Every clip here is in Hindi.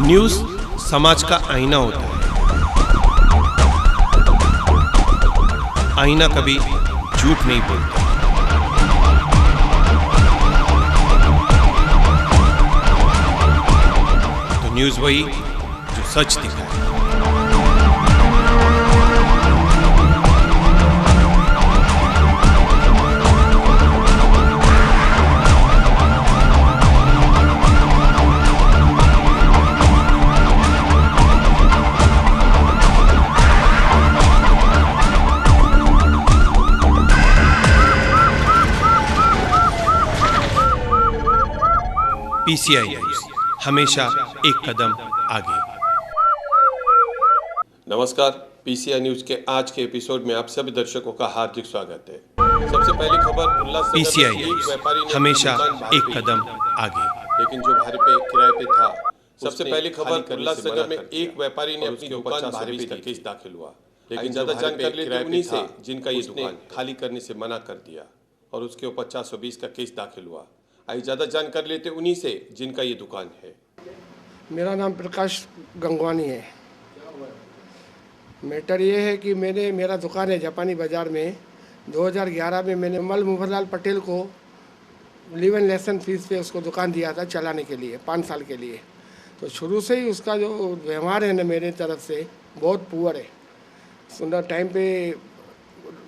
न्यूज़ समाज का आईना होता है। आईना कभी झूठ नहीं बोलता। तो न्यूज़ वही जो सच दिखाए। पीसीआई न्यूज़ हमेशा एक कदम आगे। नमस्कार, पीसीआई न्यूज के आज के एपिसोड में आप सभी दर्शकों का हार्दिक स्वागत है। सबसे पहली खबर, उल्लासनगर पीसीआई में एक न्यूज़ व्यापारी ने हमेशा दुकान भाड़े एक पे कदम ली, आगे। लेकिन जो भाड़े पे किराए पे था। सबसे पहली खबर, उल्लासनगर में एक व्यापारी ने अपनी दुकान भाड़े पे केस दाखिल हुआ, लेकिन ज्यादा जानकारी लेते उन्हीं से जिनका ये दुकान खाली करने से मना कर दिया और उसके ऊपर 420 का केस दाखिल हुआ। आई ज्यादा जानकारी लेते उन्हीं से जिनका ये दुकान है। मेरा नाम प्रकाश गंगवानी है। मैटर ये है कि मेरा दुकान है जापानी बाज़ार में। 2011 में मैंने मल मुफरलाल पटेल को लिव एंड लेसन फीस पे उसको दुकान दिया था चलाने के लिए 5 साल के लिए। तो शुरू से ही उसका जो व्यवहार है ना मेरे तरफ से बहुत पुअर है। सुना टाइम पे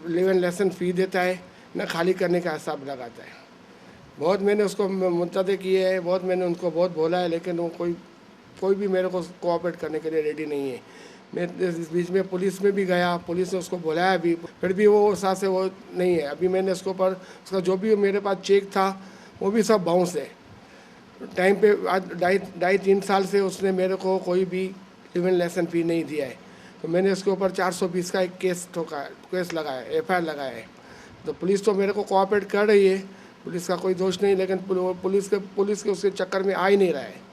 लिव एंड लेसन फ़ी देता है ना, खाली करने का हिसाब लगाता है। बहुत मैंने उसको मुंतज़र किए है, बहुत मैंने उनको बहुत बोला है, लेकिन वो कोई भी मेरे को कोऑपरेट करने के लिए रेडी नहीं है। मैं इस बीच में पुलिस में भी गया, पुलिस ने उसको बुलाया भी, फिर भी वो साथ से वो नहीं है। अभी मैंने उसके ऊपर उसका जो भी मेरे पास चेक था वो भी सब बाउंस है। टाइम पे आज 2.5-3 साल से उसने मेरे को कोई भी लिव एंड लेसन फ़ी नहीं दिया है। तो मैंने उसके ऊपर 420 का एक केस लगाया, FIR लगाया है। तो पुलिस तो मेरे को कोऑपरेट कर रही है, पुलिस का कोई दोष नहीं, लेकिन पुलिस के उसके चक्कर में आ ही नहीं रहा है।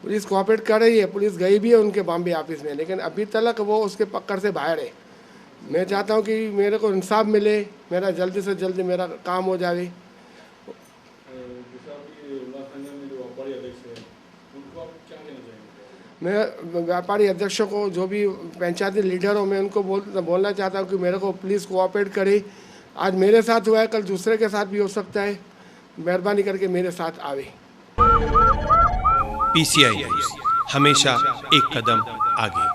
पुलिस कोऑपरेट कर रही है, पुलिस गई भी है उनके बॉम्बे ऑफिस में, लेकिन अभी तक वो उसके पकड़ से बाहर है। मैं चाहता हूँ कि मेरे को इंसाफ मिले, मेरा जल्दी से जल्दी मेरा काम हो जाए। मैं व्यापारी अध्यक्षों को, जो भी पंचायती लीडर हो, मैं उनको बोलना चाहता हूँ कि मेरे को प्लीज़ कोऑपरेट करे। आज मेरे साथ हुआ है, कल दूसरे के साथ भी हो सकता है। मेहरबानी करके मेरे साथ आवे। पीसीआई न्यूज़ हमेशा एक कदम आगे।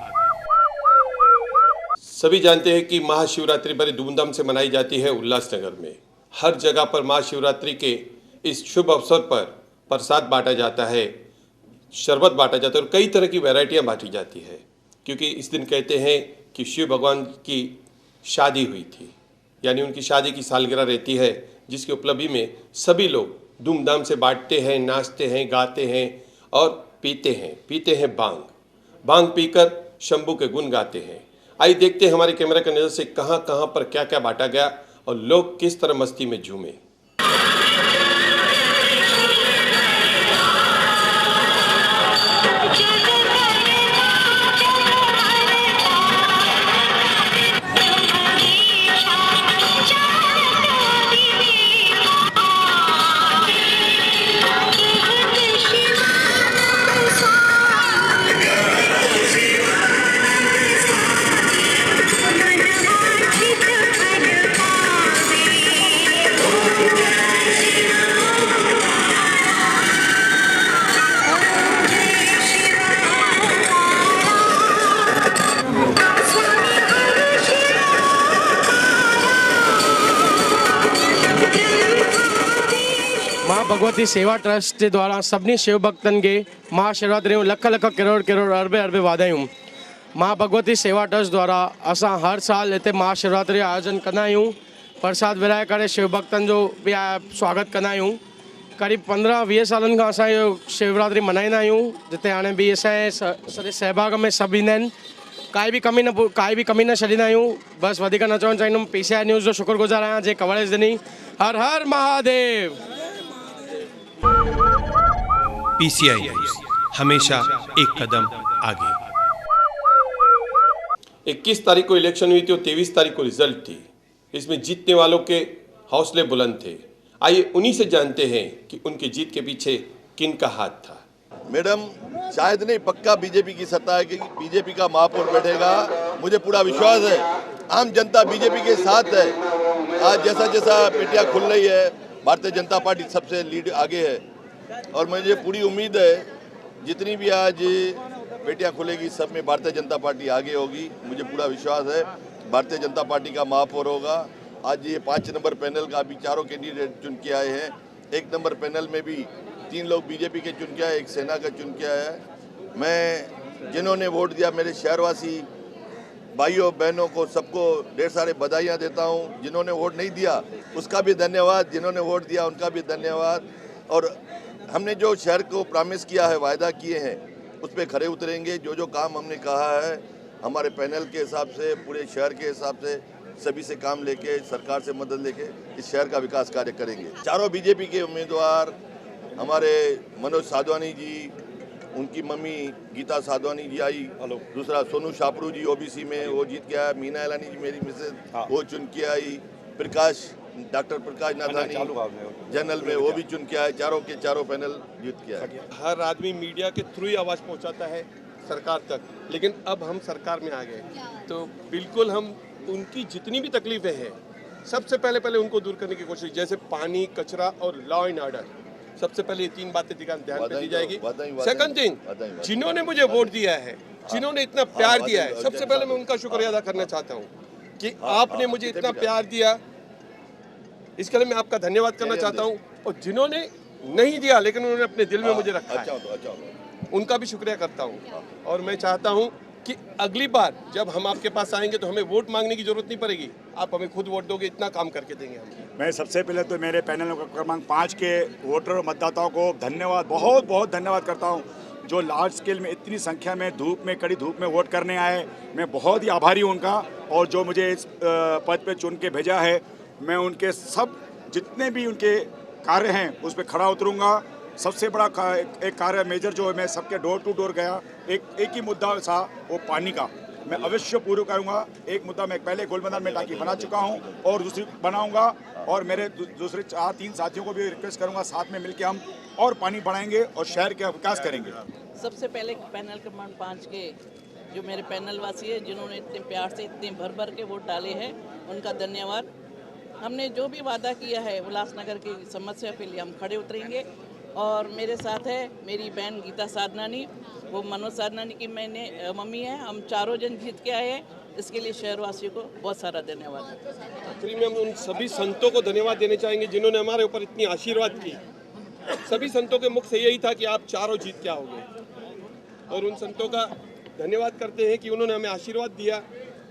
सभी जानते हैं कि महाशिवरात्रि बड़े धूमधाम से मनाई जाती है उल्लासनगर में। हर जगह पर महाशिवरात्रि के इस शुभ अवसर पर प्रसाद बांटा जाता है, शरबत बांटा जाता है और कई तरह की वैरायटियां बांटी जाती है, क्योंकि इस दिन कहते हैं कि शिव भगवान की शादी हुई थी, यानी उनकी शादी की सालगिरह रहती है, जिसके उपलब्धि में सभी लोग धूमधाम से बांटते हैं, नाचते हैं, गाते हैं और पीते हैं भांग पीकर शंभू के गुण गाते हैं। आइए देखते हैं हमारे कैमरा की नज़र से कहां पर क्या क्या बांटा गया और लोग किस तरह मस्ती में झूमे। मां भगवती सेवा ट्रस्ट जे द्वारा सभिनी शिव भक्तन के महाशिवरात्रि लख करोड़ अरबे वाधायूं। मां भगवती सेवा ट्रस्ट द्वारा असां हर साल इतने महाशिवरात्रि आयोजन कंदा आहियूं। प्रसाद विराए करे शिव भक्तन जो भी स्वागत कंदा आहियूं। करीब 15-20 सालनि खां असां इहो शिवरात्रि मल्हाईंदा आहियूं, जिते हाणे बि असांजे सॼे सहभाग में सभु ईंदा आहिनि। काई भी कमी न छॾींदा आहियूं। बसि वधीक न चवणु चाहींदुमि, पीसीआई न्यूज़ जो शुक्रगुज़ार आहियां जे कवरेज ॾिनी। हर हर महादेव। पीसीआई न्यूज़ हमेशा एक कदम आगे। 21 तारीख को इलेक्शन हुई थी और 23 तारीख को रिजल्ट थी। इसमें जीतने वालों के हौसले बुलंद थे। आइए उन्हीं से जानते हैं कि उनकी जीत के पीछे किन का हाथ था। मैडम शायद नहीं, पक्का बीजेपी की सत्ता है कि बीजेपी का महापौर बैठेगा, मुझे पूरा विश्वास है। आम जनता बीजेपी के साथ है। आज जैसा जैसा पेटियां खुल रही है, भारतीय जनता पार्टी सबसे लीड आगे है और मुझे पूरी उम्मीद है जितनी भी आज पेटियां खुलेगी सब में भारतीय जनता पार्टी आगे होगी। मुझे पूरा विश्वास है भारतीय जनता पार्टी का महापौर होगा। आज ये 5 नंबर पैनल का अभी चारों कैंडिडेट चुन के आए हैं। 1 नंबर पैनल में भी 3 लोग बीजेपी के चुन के आए, 1 सेना का चुन के आया है। मैं जिन्होंने वोट दिया, मेरे शहरवासी भाइयों बहनों को सबको ढेर सारे बधाइयाँ देता हूँ। जिन्होंने वोट नहीं दिया उसका भी धन्यवाद, जिन्होंने वोट दिया उनका भी धन्यवाद। और हमने जो शहर को प्रॉमिस किया है, वायदा किए हैं, उस पर खरे उतरेंगे। जो जो काम हमने कहा है हमारे पैनल के हिसाब से, पूरे शहर के हिसाब से, सभी से काम लेके, सरकार से मदद लेके इस शहर का विकास कार्य करेंगे। चारों बीजेपी के उम्मीदवार, हमारे मनोज साधवानी जी, उनकी मम्मी गीता साधवानी जी आई, दूसरा सोनू शापरू जी ओबीसी में वो जीत के आया, मीना एलानी जी मेरी मिसेज वो चुन के आई, प्रकाश डॉक्टर प्रकाश नाथानी जनरल में वो भी चुन के आए। चारों के चारों पैनल जीत के आए। हर आदमी मीडिया के थ्रू ही आवाज़ पहुंचाता है सरकार तक, लेकिन अब हम सरकार में आ गए तो बिल्कुल हम उनकी जितनी भी तकलीफें हैं सबसे पहले उनको दूर करने की कोशिश, जैसे पानी, कचरा और लॉ एंड ऑर्डर, सबसे पहले ये 3 बातें ध्यान पे दी जाएगी। सेकंड थिंग, जिन्होंने मुझे वोट दिया है, जिन्होंने इतना प्यार दिया है, सबसे पहले मैं उनका शुक्रिया अदा करना चाहता हूँ कि आपने मुझे इतना प्यार दिया, इसके लिए मैं आपका धन्यवाद करना चाहता हूँ। और जिन्होंने नहीं दिया लेकिन उन्होंने अपने दिल में मुझे रखा है, उनका भी शुक्रिया करता हूँ। और मैं चाहता हूँ कि अगली बार जब हम आपके पास आएंगे तो हमें वोट मांगने की जरूरत नहीं पड़ेगी, आप हमें खुद वोट दोगे, इतना काम करके देंगे हम। मैं सबसे पहले तो मेरे पैनल क्रमांक 5 के वोटर और मतदाताओं को धन्यवाद, बहुत बहुत धन्यवाद करता हूँ, जो लार्ज स्केल में इतनी संख्या में धूप में, कड़ी धूप में वोट करने आए। मैं बहुत ही आभारी हूँ उनका, और जो मुझे इस पद पे चुन के भेजा है, मैं उनके सब जितने भी उनके कार्य हैं उस पर खड़ा उतरूँगा। सबसे बड़ा एक कार्य मेजर जो है, मैं सबके डोर टू डोर गया, एक ही मुद्दा था, वो पानी का मैं अवश्य पूरा करूंगा। एक मुद्दा मैं पहले गोल मैदान में टांकी बना चुका हूं और दूसरी बनाऊंगा, और मेरे दूसरे 4-3 साथियों को भी रिक्वेस्ट करूंगा, साथ में मिलकर हम और पानी बढ़ाएंगे और शहर का विकास करेंगे। सबसे पहले पैनल क्रमांक 5 के जो मेरे पैनल वासी है, जिन्होंने इतने प्यार से इतने भर के वोट डाले हैं, उनका धन्यवाद। हमने जो भी वादा किया है उल्लासनगर की समस्या के लिए हम खड़े उतरेंगे। और मेरे साथ है मेरी बहन गीता साधनानी, वो मनोज साधनानी की मैंने मम्मी है। हम चारों जन जीत के आए हैं, इसके लिए शहरवासियों को बहुत सारा धन्यवाद। आखिरी में हम उन सभी संतों को धन्यवाद देना चाहेंगे जिन्होंने हमारे ऊपर इतनी आशीर्वाद की। सभी संतों के मुख से यही था कि आप चारों जीत के आओगे, और उन संतों का धन्यवाद करते हैं कि उन्होंने हमें आशीर्वाद दिया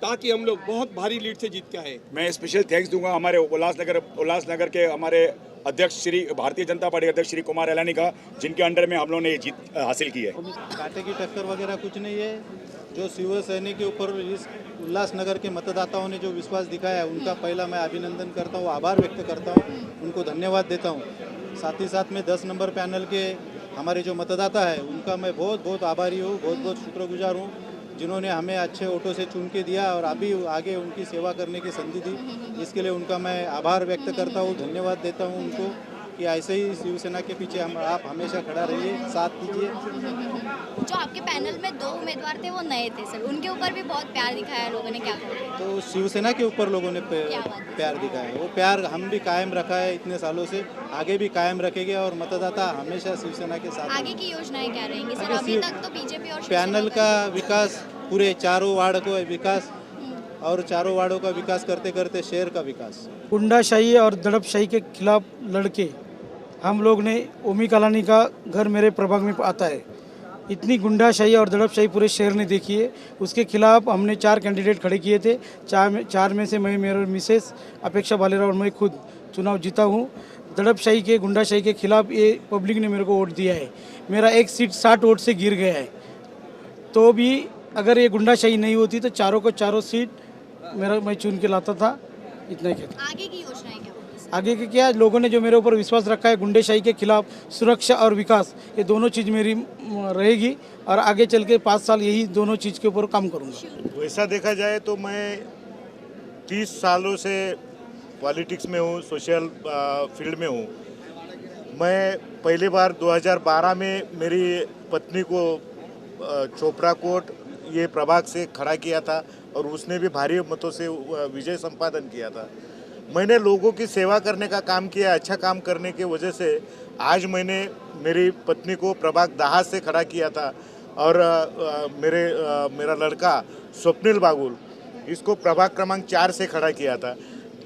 ताकि हम लोग बहुत भारी लीड से जीत के आए। मैं स्पेशल थैंक्स दूंगा हमारे उल्लासनगर के हमारे अध्यक्ष श्री भारतीय जनता पार्टी अध्यक्ष श्री कुमार एलानी का, जिनके अंडर में हम लोगों ने ये जीत हासिल की है। कांटे की टक्कर वगैरह कुछ नहीं है। जो शिवसैनिक के ऊपर इस उल्लासनगर के मतदाताओं ने जो विश्वास दिखाया है, उनका पहला मैं अभिनंदन करता हूँ, आभार व्यक्त करता हूँ, उनको धन्यवाद देता हूँ। साथ ही साथ में 10 नंबर पैनल के हमारे जो मतदाता है, उनका मैं बहुत बहुत आभारी हूँ, बहुत बहुत शुक्रगुजार हूँ, जिन्होंने हमें अच्छे वोटों से चुन के दिया और अभी आगे उनकी सेवा करने की संधि दी। इसके लिए उनका मैं आभार व्यक्त करता हूँ, धन्यवाद देता हूँ उनको कि ऐसे ही शिवसेना के पीछे आप हमेशा खड़ा रहिए, साथ दीजिए। जो आपके पैनल में 2 उम्मीदवार थे वो नए थे सर, उनके ऊपर भी बहुत प्यार दिखाया लोगों ने, क्या कहा? तो शिवसेना के ऊपर लोगों ने प्यार दिखाया, वो प्यार हम भी कायम रखा है इतने सालों से, आगे भी कायम रखेंगे और मतदाता हमेशा शिवसेना के साथ। आगे की योजनाएं क्या रहेंगी सर? अभी तक तो बीजेपी और पैनल का विकास, पूरे चारों वार्ड को विकास, और चारों वार्डों का विकास करते करते शहर का विकास। गुंडाशाही और दड़पशाही के खिलाफ लड़के हम लोग ने ओमी कॉलोनी का घर मेरे प्रभाग में आता है। इतनी गुंडाशाही और दड़पशाही पूरे शहर ने देखी है, उसके खिलाफ हमने 4 कैंडिडेट खड़े किए थे। 4 में से मैं, मेरे मिसेस अपेक्षा भालेराव और मैं खुद चुनाव जीता हूँ। दड़पशाही के, गुंडाशाही के खिलाफ ये पब्लिक ने मेरे को वोट दिया है। मेरा एक सीट 60 वोट से गिर गया है, तो भी अगर ये गुंडाशाही नहीं होती तो चारों को चारों सीट मैं चुन के लाता था। इतना ही कहता। आगे की योजनाएं क्या? आगे के क्या, लोगों ने जो मेरे ऊपर विश्वास रखा है, गुंडेशाही के खिलाफ सुरक्षा और विकास, ये दोनों चीज़ मेरी रहेगी और आगे चल के 5 साल यही दोनों चीज़ के ऊपर काम करूँगा। वैसा देखा जाए तो मैं 30 सालों से पॉलिटिक्स में हूँ, सोशल फील्ड में हूँ। मैं पहली बार 2012 में मेरी पत्नी को चोपड़ा कोट ये प्रभाग से खड़ा किया था और उसने भी भारी मतों से विजय संपादन किया था। मैंने लोगों की सेवा करने का काम किया, अच्छा काम करने की वजह से आज मैंने मेरी पत्नी को प्रभाग 10 से खड़ा किया था और मेरा लड़का स्वप्निल बागुल इसको प्रभाग क्रमांक 4 से खड़ा किया था।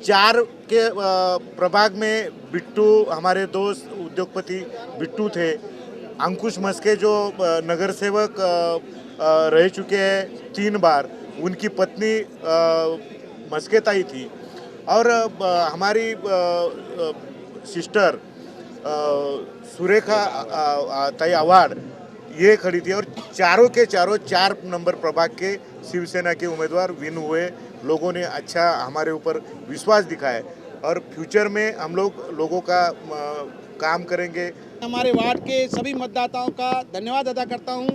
4 के प्रभाग में बिट्टू, हमारे दोस्त उद्योगपति बिट्टू थे, अंकुश मस्के जो नगर सेवक रह चुके हैं 3 बार, उनकी पत्नी मस्के ताई थी और हमारी सिस्टर सुरेखा ताई अवार्ड ये खड़ी थी और चारों के चारों 4 नंबर प्रभाग के शिवसेना के उम्मीदवार विन हुए। लोगों ने अच्छा हमारे ऊपर विश्वास दिखाया और फ्यूचर में हम लोगों का काम करेंगे। हमारे वार्ड के सभी मतदाताओं का धन्यवाद अदा करता हूं।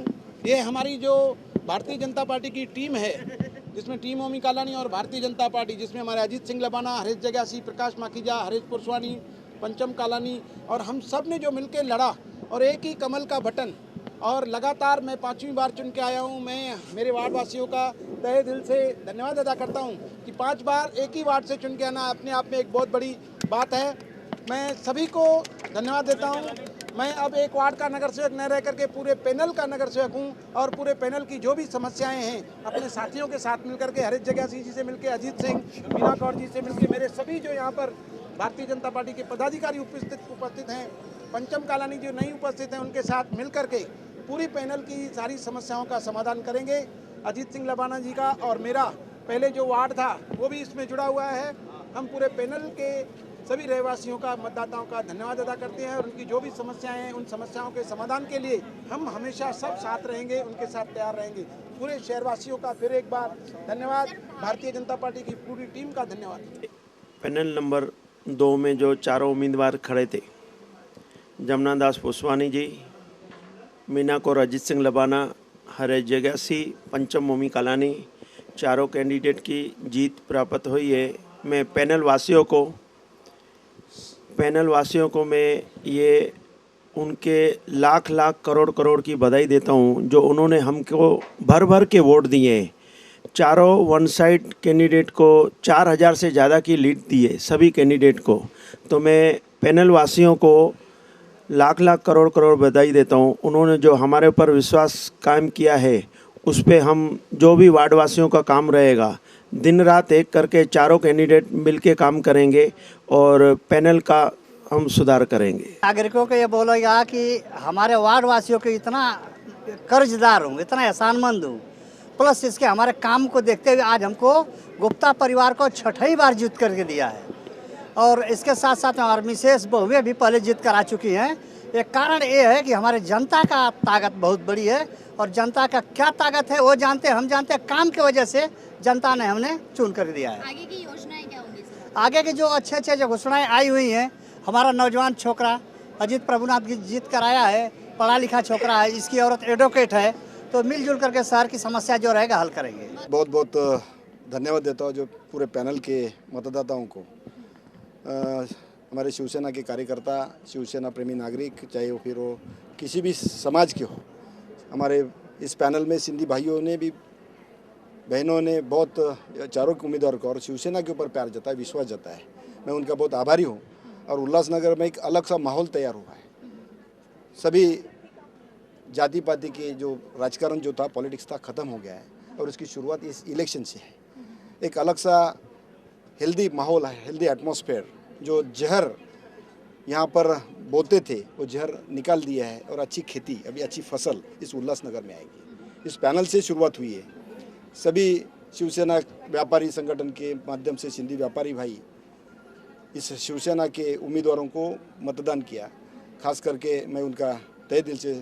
ये हमारी जो भारतीय जनता पार्टी की टीम है, जिसमें टीम ओमी कालानी और भारतीय जनता पार्टी, जिसमें हमारे अजीत सिंह लबाना, हरीश जगासी, प्रकाश माखीजा, हरीश पुरस्वानी, पंचम कालानी और हम सब ने जो मिलकर लड़ा और एक ही कमल का बटन और लगातार मैं 5वीं बार चुन के आया हूं। मैं मेरे वार्ड वासियों का तहे दिल से धन्यवाद अदा करता हूं कि 5 बार एक ही वार्ड से चुन के आना अपने आप में एक बहुत बड़ी बात है। मैं सभी को धन्यवाद देता हूं। मैं अब एक वार्ड का नगर सेवक न रह करके पूरे पैनल का नगर सेवक हूं और पूरे पैनल की जो भी समस्याएं हैं अपने साथियों के साथ मिलकर के, हरीश जगासी जी से मिलकर, अजीत सिंह, मीना कौर जी से मिलकर, मेरे सभी जो यहाँ पर भारतीय जनता पार्टी के पदाधिकारी उपस्थित हैं, पंचम कालानी जो नहीं उपस्थित हैं, उनके साथ मिल करके पूरी पैनल की सारी समस्याओं का समाधान करेंगे। अजीत सिंह लबाना जी का और मेरा पहले जो वार्ड था वो भी इसमें जुड़ा हुआ है। हम पूरे पैनल के सभी रहवासियों का, मतदाताओं का धन्यवाद अदा करते हैं और उनकी जो भी समस्याएं हैं उन समस्याओं के समाधान के लिए हम हमेशा सब साथ रहेंगे, उनके साथ तैयार रहेंगे। पूरे शहरवासियों का फिर एक बार धन्यवाद, भारतीय जनता पार्टी की पूरी टीम का धन्यवाद। पैनल नंबर 2 में जो चारों उम्मीदवार खड़े थे, जमुना दास पुस्वानी जी, मीना कौर, अजीत सिंह लबाना, हरीश जगासी, पंचम ओमी कालानी, चारों कैंडिडेट की जीत प्राप्त हुई है। मैं पैनल वासियों को मैं ये उनके लाख करोड़ की बधाई देता हूँ जो उन्होंने हमको भर के वोट दिए हैं। चारों वन साइड कैंडिडेट को 4000 से ज़्यादा की लीड दी है सभी कैंडिडेट को। तो मैं पैनल वासियों को लाख करोड़ बधाई देता हूँ। उन्होंने जो हमारे ऊपर विश्वास कायम किया है उस पे हम जो भी वार्ड वासियों का काम रहेगा, दिन रात एक करके चारों कैंडिडेट मिलके काम करेंगे और पैनल का हम सुधार करेंगे। नागरिकों को ये बोलेगा कि हमारे वार्ड वासियों के इतना कर्जदार हूँ, इतना एहसानमंद हूँ, प्लस इसके हमारे काम को देखते हुए आज हमको गुप्ता परिवार को 6ठी बार जीत करके दिया है और इसके साथ साथ हमारे मिसेस बहुएं भी पहले जीत कर आ चुकी हैं। एक कारण ये है कि हमारे जनता का ताकत बहुत बड़ी है और जनता का क्या ताकत है वो जानते हैं, हम जानते हैं। काम की वजह से जनता ने हमने चुन कर दिया है। आगे की योजनाएं क्या होंगी सर? आगे की जो अच्छे जो घोषणाएं आई हुई हैं, हमारा नौजवान छोकरा अजीत प्रभुनाथ की जीत कर आया है, पढ़ा लिखा छोकरा है, इसकी औरत एडवोकेट है, तो मिलजुल करके शहर की समस्या जो रहेगा हल करेंगे। बहुत बहुत धन्यवाद देता हूँ जो पूरे पैनल के मतदाताओं को। हमारे शिवसेना के कार्यकर्ता, शिवसेना प्रेमी नागरिक, चाहे वो फिर वो किसी भी समाज के हो, हमारे इस पैनल में सिंधी भाइयों ने भी, बहनों ने बहुत चारों के उम्मीदवार को और शिवसेना के ऊपर प्यार जताया, विश्वास जताया है। मैं उनका बहुत आभारी हूँ और उल्लासनगर में एक अलग सा माहौल तैयार हुआ है। सभी जाति पाति के जो राजकारण जो था, पॉलिटिक्स था, ख़त्म हो गया है और उसकी शुरुआत इस इलेक्शन से है। एक अलग सा हेल्दी माहौल है, हेल्दी एटमॉस्फेयर। जो जहर यहाँ पर बोते थे वो जहर निकाल दिया है और अच्छी खेती, अभी अच्छी फसल इस उल्लासनगर में आएगी। इस पैनल से शुरुआत हुई है। सभी शिवसेना व्यापारी संगठन के माध्यम से सिंधी व्यापारी भाई इस शिवसेना के उम्मीदवारों को मतदान किया। खास करके मैं उनका तहे दिल से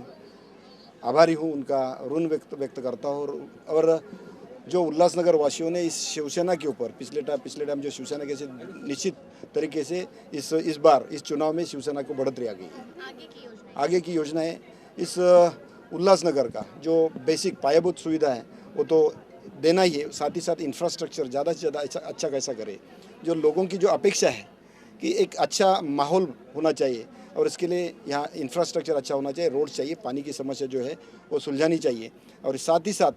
आभारी हूँ, उनका ऋण व्यक्त करता हूँ। और जो उल्लासनगर वासियों ने इस शिवसेना के ऊपर पिछले टाइम जो शिवसेना के से निश्चित तरीके से इस बार इस चुनाव में शिवसेना को बढ़ोतरी आ गई है। आगे की योजनाएं इस उल्लासनगर का जो बेसिक पायाभूत सुविधा है वो तो देना ही है, साथ ही साथ इंफ्रास्ट्रक्चर ज़्यादा से ज़्यादा अच्छा कैसा करे, जो लोगों की जो अपेक्षा है कि एक अच्छा माहौल होना चाहिए और इसके लिए यहाँ इंफ्रास्ट्रक्चर अच्छा होना चाहिए, रोड चाहिए, पानी की समस्या जो है वो सुलझानी चाहिए और साथ ही साथ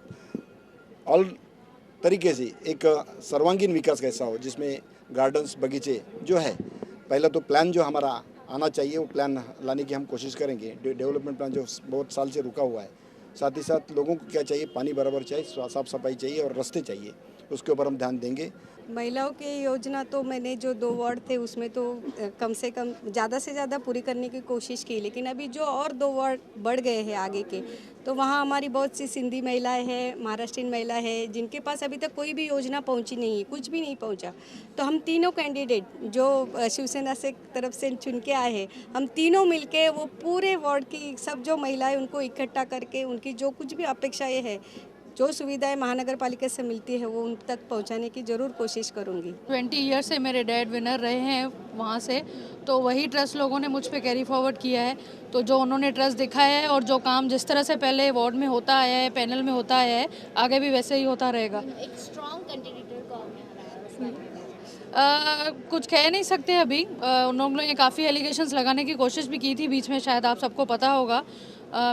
ऑल तरीके से एक सर्वांगीण विकास कैसा हो जिसमें गार्डन्स बगीचे जो है, पहला तो प्लान जो हमारा आना चाहिए वो प्लान लाने की हम कोशिश करेंगे। डेवलपमेंट प्लान जो बहुत साल से रुका हुआ है, साथ ही साथ लोगों को क्या चाहिए, पानी बराबर चाहिए, साफ सफाई चाहिए और रास्ते चाहिए, उसके ऊपर हम ध्यान देंगे। महिलाओं की योजना तो मैंने जो 2 वार्ड थे उसमें तो कम से कम ज़्यादा से ज़्यादा पूरी करने की कोशिश की, लेकिन अभी जो और 2 वार्ड बढ़ गए हैं आगे के, तो वहाँ हमारी बहुत सी सिंधी महिलाएं हैं, महाराष्ट्रीयन महिला है, जिनके पास अभी तक कोई भी योजना पहुँची नहीं है, कुछ भी नहीं पहुँचा। तो हम तीनों कैंडिडेट जो शिवसेना से तरफ से चुन के आए हैं, हम तीनों मिलके वो पूरे वार्ड की सब जो महिलाएं उनको इकट्ठा करके उनकी जो कुछ भी अपेक्षाएं हैं, जो सुविधाएं महानगर पालिका से मिलती है वो उन तक पहुंचाने की ज़रूर कोशिश करूंगी। 20 ईयर से मेरे डैड विनर रहे हैं वहाँ से, तो वही ट्रस्ट लोगों ने मुझ पे कैरी फॉरवर्ड किया है। तो जो उन्होंने ट्रस्ट दिखाया है और जो काम जिस तरह से पहले वार्ड में होता आया है, पैनल में होता आया है, आगे भी वैसे ही होता रहेगा। एक स्ट्रॉन्ग कैंडिडेट को कुछ कह नहीं सकते अभी। उन्होंने काफ़ी एलिगेशंस लगाने की कोशिश भी की थी बीच में, शायद आप सबको पता होगा,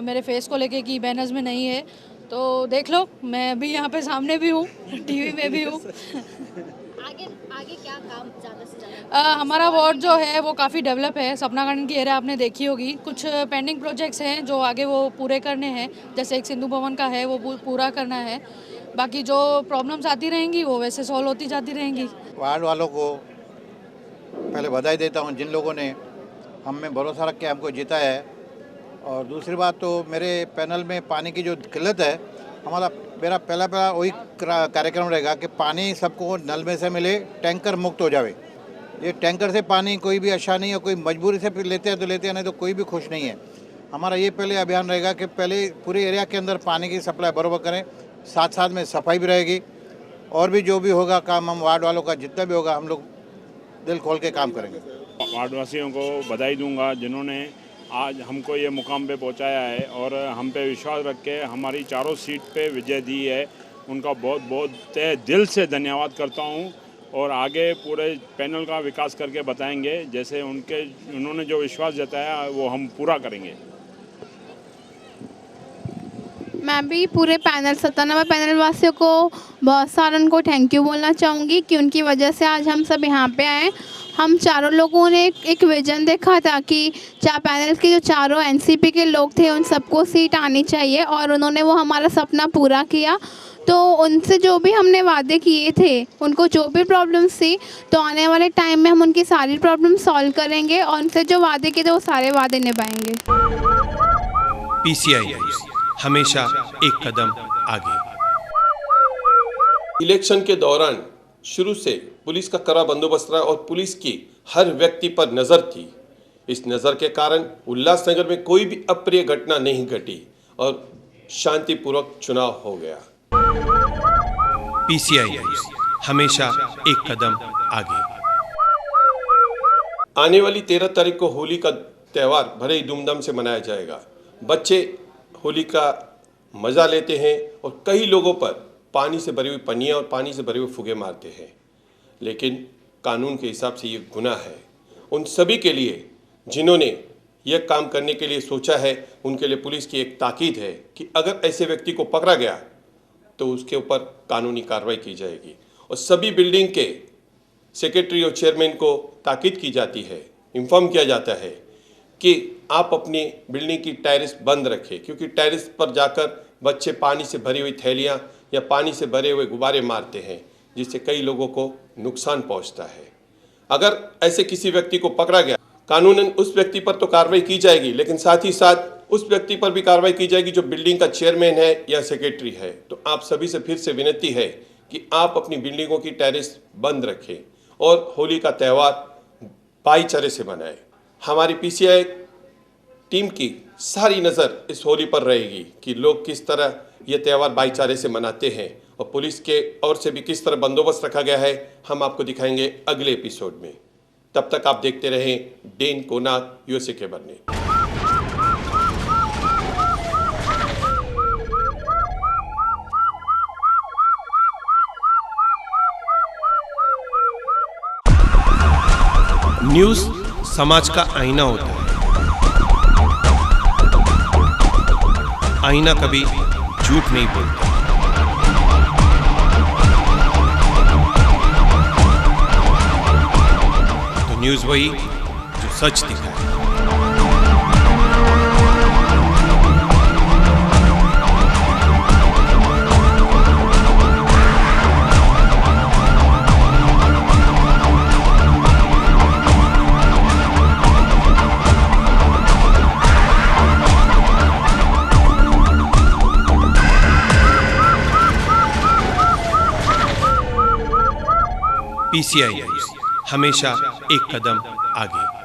मेरे फेस को लेके कि बैनर्स में नहीं है। तो देख लो, मैं भी यहाँ पे सामने भी हूँ, टीवी में भी हूँ। आगे क्या काम ज़्यादा से ज़्यादा? हमारा वार्ड जो है वो काफ़ी डेवलप है। सपना गार्डन की एरिया आपने देखी होगी। कुछ पेंडिंग प्रोजेक्ट्स हैं जो आगे वो पूरे करने हैं, जैसे एक सिंधु भवन का है वो पूरा करना है। बाकी जो प्रॉब्लम्स आती रहेंगी वो वैसे सॉल्व होती जाती रहेंगी। वार्ड वालों को पहले बधाई देता हूँ जिन लोगों ने हम में भरोसा रख के हमको जिताया है। और दूसरी बात तो मेरे पैनल में पानी की जो किल्लत है, मेरा पहला वही कार्यक्रम रहेगा कि पानी सबको नल में से मिले, टैंकर मुक्त हो जावे। ये टैंकर से पानी कोई भी अच्छा नहीं है, कोई मजबूरी से लेते हैं तो लेते हैं, नहीं तो कोई भी खुश नहीं है। हमारा ये पहले अभियान रहेगा कि पहले पूरे एरिया के अंदर पानी की सप्लाई बराबर करें, साथ साथ में सफाई भी रहेगी। और भी जो भी होगा काम हम वार्ड वालों का जितना भी होगा हम लोग दिल खोल के काम करेंगे। वार्ड वासियों को बधाई दूंगा जिन्होंने आज हमको ये मुकाम पे पहुंचाया है और हम पे विश्वास रख के हमारी चारों सीट पे विजय दी है। उनका बहुत बहुत तहे दिल से धन्यवाद करता हूं और आगे पूरे पैनल का विकास करके बताएंगे। जैसे उन्होंने जो विश्वास जताया वो हम पूरा करेंगे। मैं भी पूरे पैनल 97 पैनल वासियों को बहुत सारा उनको थैंक यू बोलना चाहूँगी कि उनकी वजह से आज हम सब यहाँ पे आए। हम चारों लोगों ने एक विजन देखा था कि पैनल के जो चारों एनसीपी के लोग थे उन सबको सीट आनी चाहिए और उन्होंने वो हमारा सपना पूरा किया। तो उनसे जो भी हमने वादे किए थे, उनको जो भी प्रॉब्लम्स थी, तो आने वाले टाइम में हम उनकी सारी प्रॉब्लम सॉल्व करेंगे और उनसे जो वादे किए थे वो सारे वादे निभाएंगे। PCI हमेशा एक कदम आगे। इलेक्शन के दौरान शुरू से पुलिस का कड़ा बंदोबस्त रहा और पुलिस की हर व्यक्ति पर नज़र थी। इस नज़र के कारण उल्लासनगर में कोई भी अप्रिय घटना नहीं घटी और शांतिपूर्वक चुनाव हो गया। PCI हमेशा एक कदम आगे। आने वाली 13 तारीख को होली का त्यौहार बड़े ही धूमधाम से मनाया जाएगा। बच्चे होली का मज़ा लेते हैं और कई लोगों पर पानी से भरी हुई पन्नियाँ और पानी से भरे हुए फुगे मारते हैं, लेकिन कानून के हिसाब से ये गुनाह है। उन सभी के लिए जिन्होंने यह काम करने के लिए सोचा है, उनके लिए पुलिस की एक ताकीद है कि अगर ऐसे व्यक्ति को पकड़ा गया तो उसके ऊपर कानूनी कार्रवाई की जाएगी। और सभी बिल्डिंग के सेक्रेटरी और चेयरमैन को ताकीद की जाती है, इन्फॉर्म किया जाता है कि आप अपनी बिल्डिंग की टेरेस बंद रखें, क्योंकि टेरेस पर जाकर बच्चे पानी से भरी हुई थैलियाँ या पानी से भरे हुए गुब्बारे मारते हैं, जिससे कई लोगों को नुकसान पहुंचता है। अगर ऐसे किसी व्यक्ति को पकड़ा गया, कानूनन उस व्यक्ति पर तो कार्रवाई की जाएगी, लेकिन साथ ही साथ उस व्यक्ति पर भी कार्रवाई की जाएगी जो बिल्डिंग का चेयरमैन है या सेक्रेटरी है। तो आप सभी से फिर से विनती है कि आप अपनी बिल्डिंगों की टेरेस बंद रखें और होली का त्यौहार भाईचारे से मनाएं। हमारी PCI टीम की सारी नज़र इस होली पर रहेगी कि लोग किस तरह ये त्यौहार भाईचारे से मनाते हैं और पुलिस के ओर से भी किस तरह बंदोबस्त रखा गया है, हम आपको दिखाएंगे अगले एपिसोड में। तब तक आप देखते रहें डेन कोनाक USA केबल ने। न्यूज़ समाज का आईना होता है। आईना कभी झूठ नहीं बोलता। तो न्यूज़ वही जो सच दिखाए। PCI न्यूज़, हमेशा एक कदम आगे।